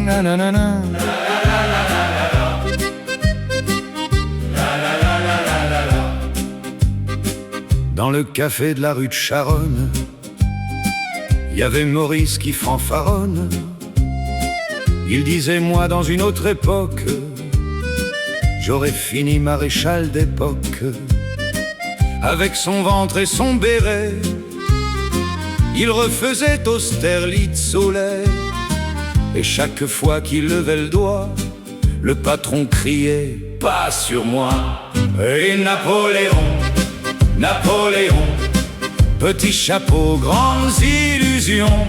Nanana. Dans le café de la rue de Charonne, il y avait Maurice qui fanfaronne. Il disait, moi dans une autre époque, j'aurais fini maréchal d'époque. Avec son ventre et son béret, il refaisait Austerlitz au lait. Et chaque fois qu'il levait le doigt, le patron criait, pas sur moi. Et Napoléon, Napoléon, petit chapeau, grandes illusions.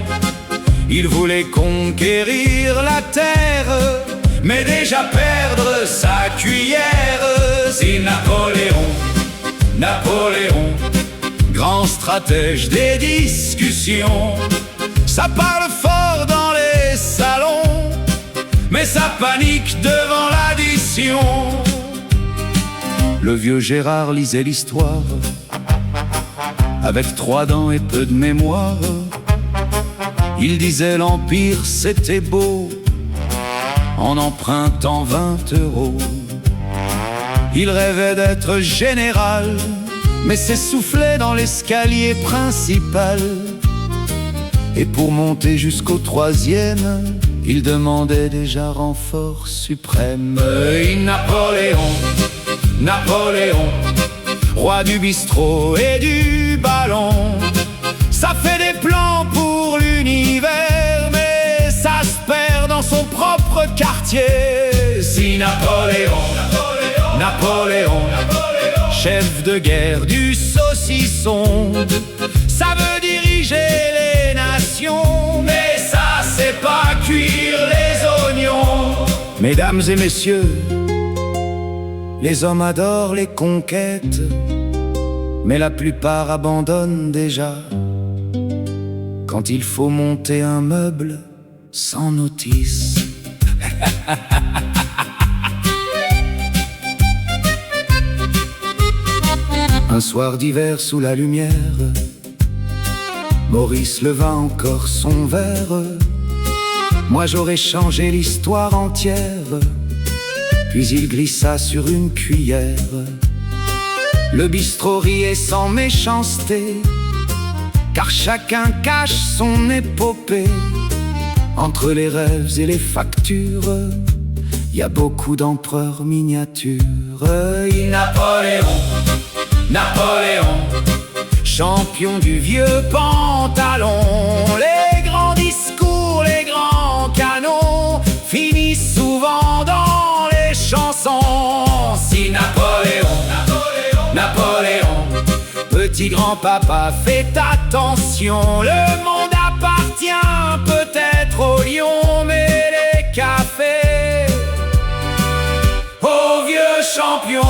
Il voulait conquérir la terre, mais déjà perdre sa cuillère. C'est Napoléon, Napoléon, grand stratège des discussions. Ça parle fort dans les salons, mais ça panique devant l'addition. Le vieux Gérard lisait l'histoire avec 3 dents et peu de mémoire. Il disait l'Empire c'était beau en empruntant 20 €. Il rêvait d'être général, mais s'essoufflait dans l'escalier principal. Et pour monter jusqu'au 3e, il demandait déjà renfort suprême. Et Napoléon, Napoléon, roi du bistrot et du ballon. Ça fait des plans pour l'univers, mais ça se perd dans son propre quartier. Si Napoléon, Napoléon, Napoléon, Napoléon, chef de guerre du saucisson, ça veut diriger les nations, mais ça c'est pas cuire les oignons. Mesdames et messieurs, les hommes adorent les conquêtes, mais la plupart abandonnent déjà quand il faut monter un meuble sans notice. Un soir d'hiver sous la lumière, Maurice leva encore son verre. Moi j'aurais changé l'histoire entière. Puis il glissa sur une cuillère. Le bistrot riait sans méchanceté, car chacun cache son épopée. Entre les rêves et les factures, y a beaucoup d'empereurs miniatures. Et Napoléon, Napoléon, champion du vieux pantalon. Les grands discours, les grands canons finissent souvent dans les chansons. Si Napoléon, Napoléon, Napoléon, petit grand-papa, faites attention. Le monde appartient peut-être aux lions, mais les cafés aux vieux champions.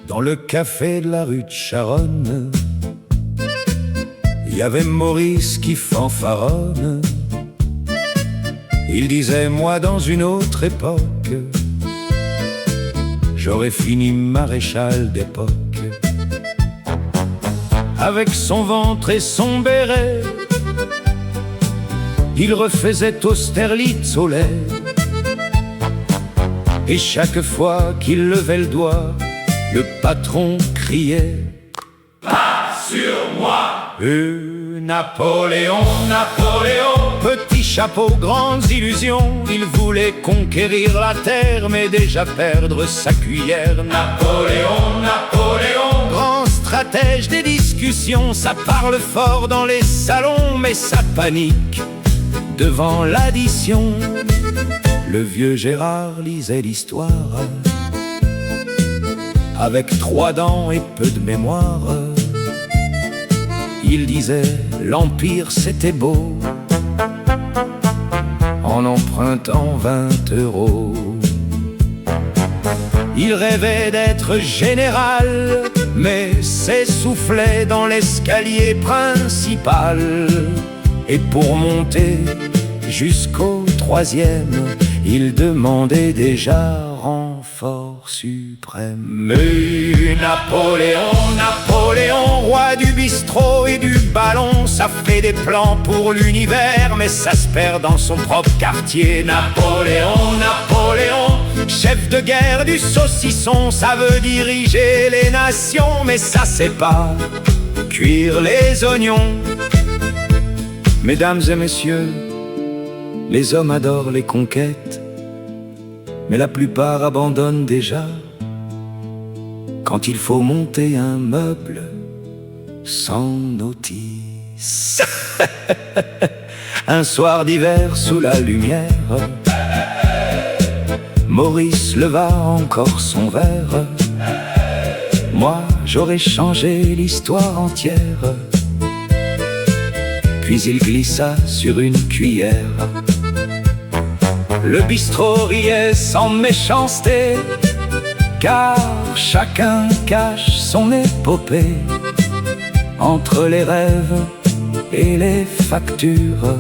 Dans le café de la rue de Charonne, il y avait Maurice qui fanfaronne. Il disait, moi dans une autre époque, j'aurais fini maréchal d'époque. Avec son ventre et son béret, il refaisait Austerlitz au lait. Et chaque fois qu'il levait le doigt, le patron criait, pas sur moi. Napoléon, Napoléon, petit chapeau, grandes illusions. Il voulait conquérir la terre, mais déjà perdre sa cuillère. Napoléon, Napoléon, grand stratège des discussions. Ça parle fort dans les salons, mais ça panique devant l'addition. Le vieux Gérard lisait l'histoire avec 3 dents et peu de mémoire. Il disait, l'Empire c'était beau empruntant 20 euros. Il rêvait d'être général, mais s'essoufflait dans l'escalier principal. Et pour monter jusqu'au 3e, il demandait déjà renfort suprême. Mais Napoléon, roi du bistrot et du ballon, ça fait des plans pour l'univers, mais ça se perd dans son propre quartier. Napoléon, chef de guerre du saucisson, ça veut diriger les nations, mais ça sait pas cuire les oignons. Mesdames et messieurs, les hommes adorent les conquêtes, mais la plupart abandonnent déjà quand il faut monter un meuble sans notice. Un soir d'hiver sous la lumière, Maurice leva encore son verre. Moi, j'aurais changé l'histoire entière. Puis il glissa sur une cuillère. Le bistrot riait sans méchanceté, car chacun cache son épopée. Entre les rêves et les factures,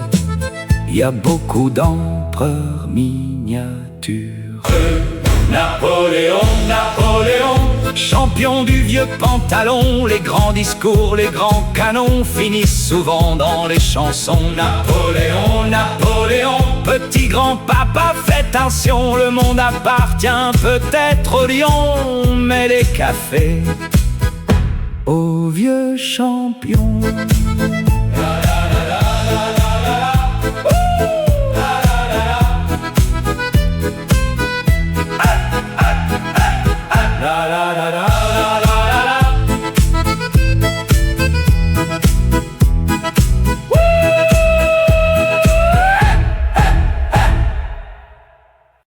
il y a beaucoup d'empereurs miniatures. Napoléon, champion du vieux pantalon, les grands discours, les grands canons finissent souvent dans les chansons. Napoléon, petit grand-papa, fais attention, le monde appartient peut-être au lion, mais les cafés aux vieux champions. La la la la.